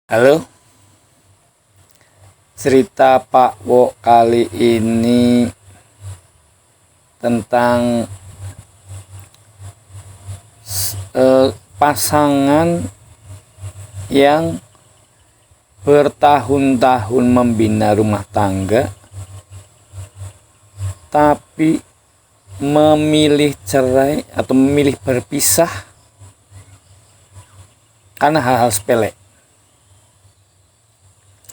Halo, cerita Pak Wo kali ini tentang pasangan yang bertahun-tahun membina rumah tangga tapi memilih cerai atau memilih berpisah karena hal-hal sepele.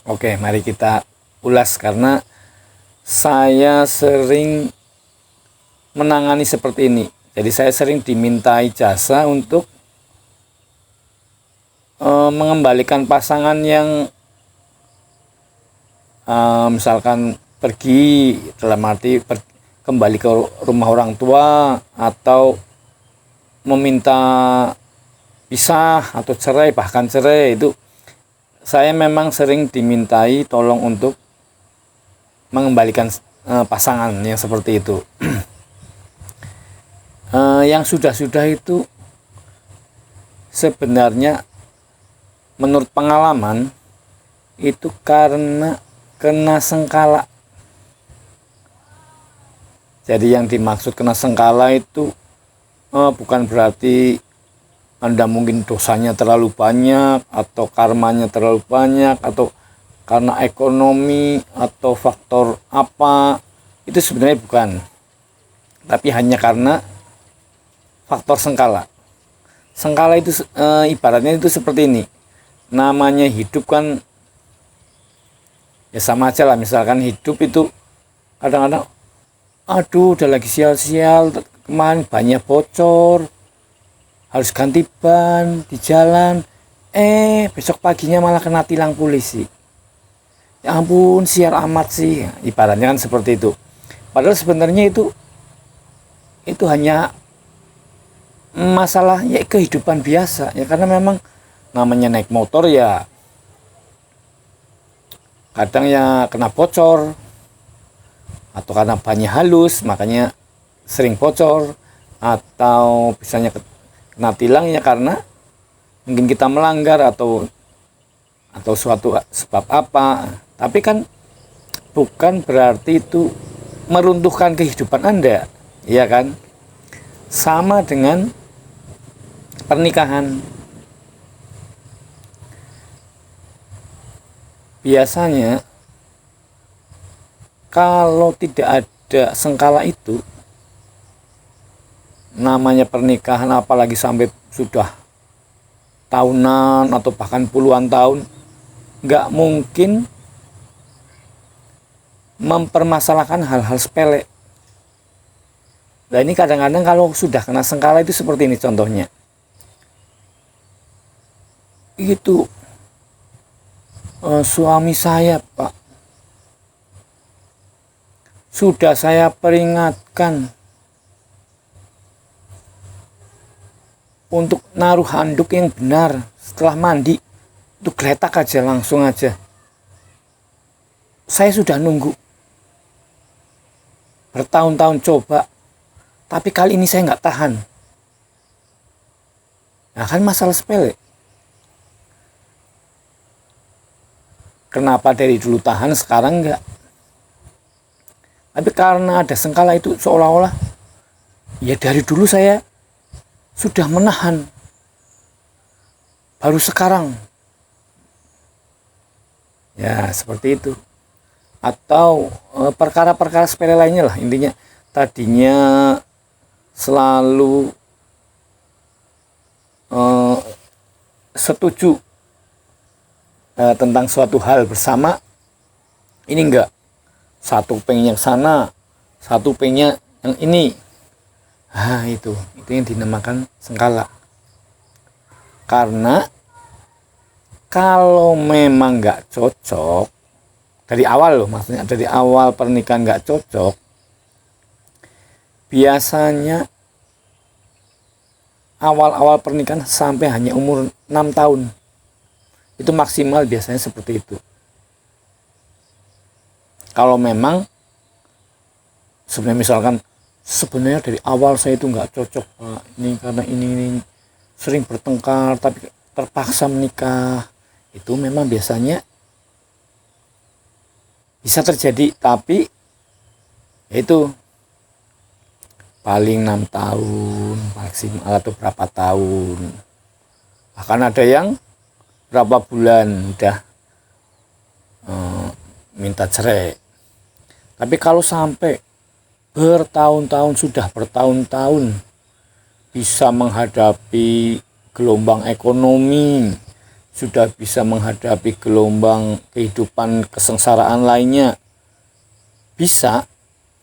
Oke, mari kita ulas karena saya sering menangani seperti ini. Jadi saya sering dimintai jasa untuk mengembalikan pasangan yang misalkan pergi, dalam arti kembali ke rumah orang tua atau meminta pisah atau cerai, bahkan cerai. Itu saya memang sering dimintai tolong untuk mengembalikan pasangan yang seperti itu. Yang sudah-sudah itu sebenarnya menurut pengalaman itu karena kena sengkala. Jadi yang dimaksud kena sengkala itu bukan berarti Anda mungkin dosanya terlalu banyak atau karmanya terlalu banyak atau karena ekonomi atau faktor apa, itu sebenarnya bukan, tapi hanya karena faktor sengkala. Sengkala itu ibaratnya itu seperti ini, namanya hidup kan ya sama aja lah. Misalkan hidup itu kadang-kadang aduh udah lagi sial-sial, kemarin banyak bocor, harus ganti ban di jalan, besok paginya malah kena tilang polisi. Ya ampun, siar amat sih, ibaratnya kan seperti itu. Padahal sebenarnya itu hanya masalah ya kehidupan biasa ya, karena memang namanya naik motor ya kadang ya kena bocor atau karena bannya halus makanya sering bocor, atau misalnya kena tilang ya karena mungkin kita melanggar atau suatu sebab apa. Tapi kan bukan berarti itu meruntuhkan kehidupan Anda, ya kan? Sama dengan pernikahan. Biasanya kalau tidak ada sengkala itu, namanya pernikahan apalagi sampai sudah tahunan atau bahkan puluhan tahun, nggak mungkin mempermasalahkan hal-hal sepele. Nah ini kadang-kadang kalau sudah kena sengkala itu seperti ini contohnya. Itu suami saya, Pak, sudah saya peringatkan untuk naruh handuk yang benar setelah mandi, itu geletak aja, langsung aja. Saya sudah nunggu bertahun-tahun coba, tapi kali ini saya nggak tahan. Nah kan masalah sepele. Kenapa dari dulu tahan sekarang enggak? Tapi karena ada sengkala itu seolah-olah ya dari dulu saya sudah menahan, baru sekarang ya seperti itu. Atau perkara-perkara sepele lainnya lah. Intinya tadinya selalu setuju tentang suatu hal bersama, ini enggak, satu pengen yang sana, satu pengen yang ini. Itu yang dinamakan sengkala. Karena kalau memang nggak cocok dari awal loh, maksudnya dari awal pernikahan nggak cocok, biasanya awal-awal pernikahan sampai hanya umur 6 tahun. Itu maksimal biasanya seperti itu. Kalau memang sebenarnya misalkan sebenarnya dari awal saya itu nggak cocok, Pak, ini karena ini sering bertengkar tapi terpaksa menikah, itu memang biasanya bisa terjadi, tapi itu paling 6 tahun maksimal atau berapa tahun, bahkan ada yang berapa bulan udah minta cerai. Tapi kalau sampai bertahun-tahun, sudah bertahun-tahun bisa menghadapi gelombang ekonomi, sudah bisa menghadapi gelombang kehidupan kesengsaraan lainnya, bisa,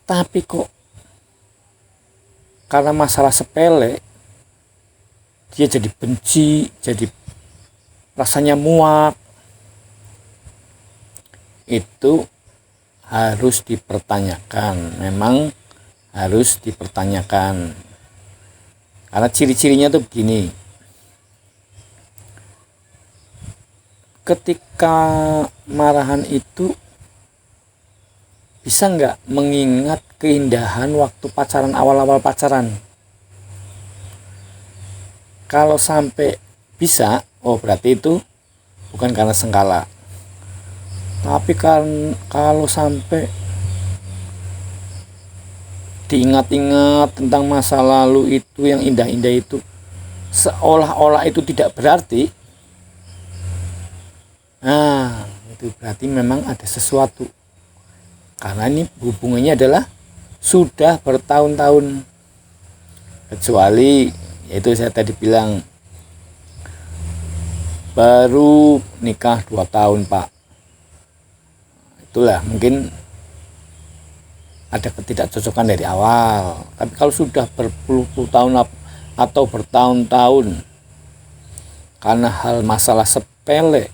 tapi kok karena masalah sepele dia jadi benci, jadi rasanya muak. Itu harus dipertanyakan, memang harus dipertanyakan. Karena ciri-cirinya tuh begini. Ketika marahan itu bisa nggak mengingat keindahan waktu pacaran, awal-awal pacaran. Kalau sampai bisa, oh berarti itu bukan karena sengkala. Tapi kan kalau sampai diingat-ingat tentang masa lalu itu yang indah-indah itu, seolah-olah itu tidak berarti, nah itu berarti memang ada sesuatu. Karena ini hubungannya adalah sudah bertahun-tahun. Kecuali yaitu saya tadi bilang baru nikah 2 tahun Pak, itulah mungkin ada ketidakcocokan dari awal. Tapi kalau sudah berpuluh-puluh tahun atau bertahun-tahun karena hal masalah sepele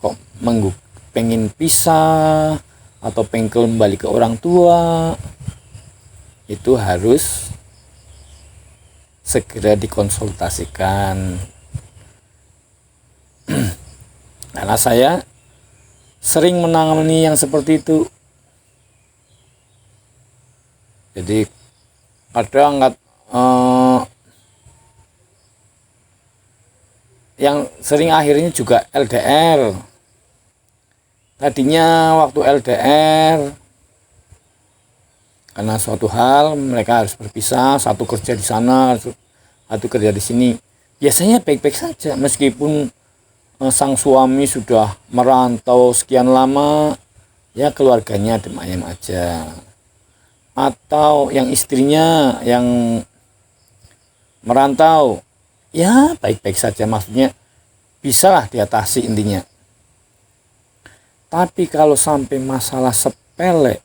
kok pengen pisah atau pengen kembali ke orang tua, itu harus segera dikonsultasikan. Karena saya sering menangani yang seperti itu. Jadi kadang yang sering akhirnya juga LDR. Tadinya waktu LDR karena suatu hal mereka harus berpisah, satu kerja di sana, satu kerja di sini. Biasanya baik-baik saja meskipun sang suami sudah merantau sekian lama, ya keluarganya adem ayem aja. Atau yang istrinya yang merantau, ya baik-baik saja, maksudnya bisalah diatasi intinya. Tapi kalau sampai masalah sepele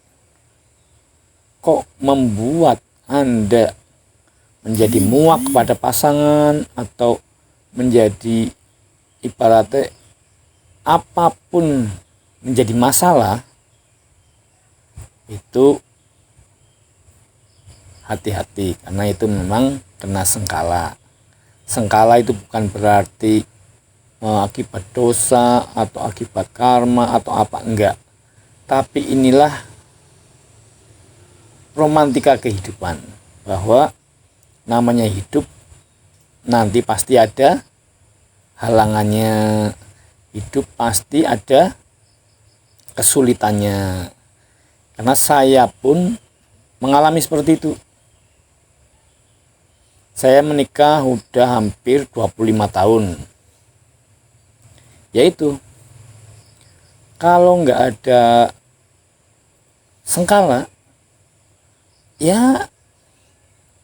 kok membuat Anda menjadi muak kepada pasangan atau menjadi ibaratnya apapun menjadi masalah, itu hati-hati, karena itu memang kena sengkala. Sengkala itu bukan berarti akibat dosa atau akibat karma atau apa, enggak. Tapi inilah romantika kehidupan, bahwa namanya hidup nanti pasti ada halangannya, hidup pasti ada kesulitannya. Karena saya pun mengalami seperti itu. Saya menikah udah hampir 25 tahun. Yaitu kalau nggak ada sengkala, ya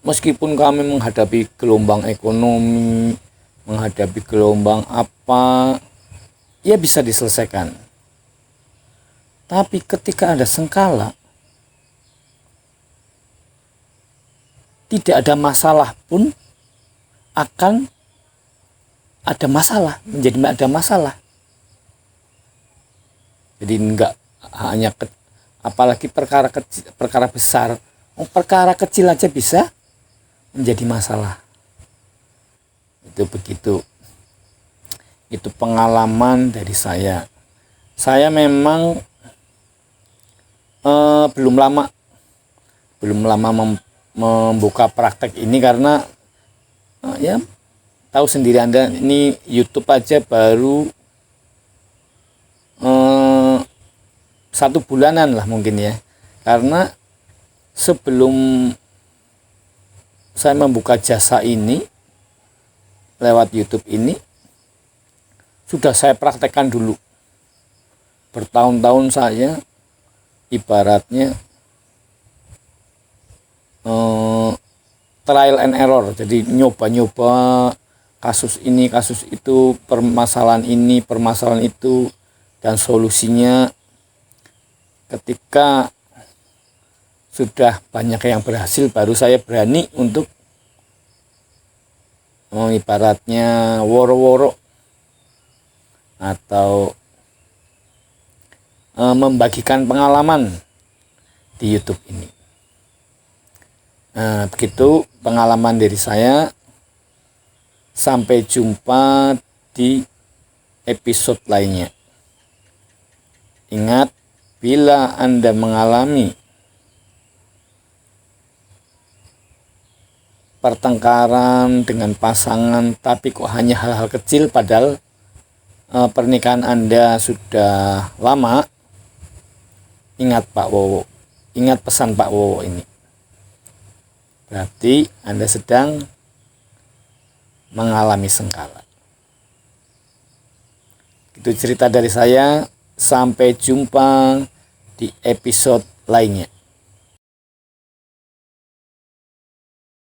meskipun kami menghadapi gelombang ekonomi, menghadapi gelombang apa, ya bisa diselesaikan. Tapi ketika ada sengkala, tidak ada masalah pun akan ada masalah, menjadi ada masalah. Jadi enggak hanya apalagi perkara kecil, perkara besar, perkara kecil aja bisa menjadi masalah. Itu begitu. Itu pengalaman dari saya. Saya memang belum lama membuka praktek ini karena ya tahu sendiri Anda, ini YouTube aja baru 1 bulanan lah mungkin ya. Karena sebelum saya membuka jasa ini lewat YouTube ini, sudah saya praktekkan dulu. Bertahun-tahun saya ibaratnya trial and error. Jadi nyoba-nyoba kasus ini, kasus itu, permasalahan ini, permasalahan itu, dan solusinya. Ketika sudah banyak yang berhasil, baru saya berani untuk ibaratnya woro-woro atau membagikan pengalaman di YouTube ini. Nah, begitu pengalaman dari saya. Sampai jumpa di episode lainnya. Ingat, bila Anda mengalami pertengkaran dengan pasangan, tapi kok hanya hal-hal kecil, padahal pernikahan Anda sudah lama, ingat Pak Wowo, ingat pesan Pak Wowo ini. Berarti Anda sedang mengalami sengkala. Itu cerita dari saya. Sampai jumpa di episode lainnya.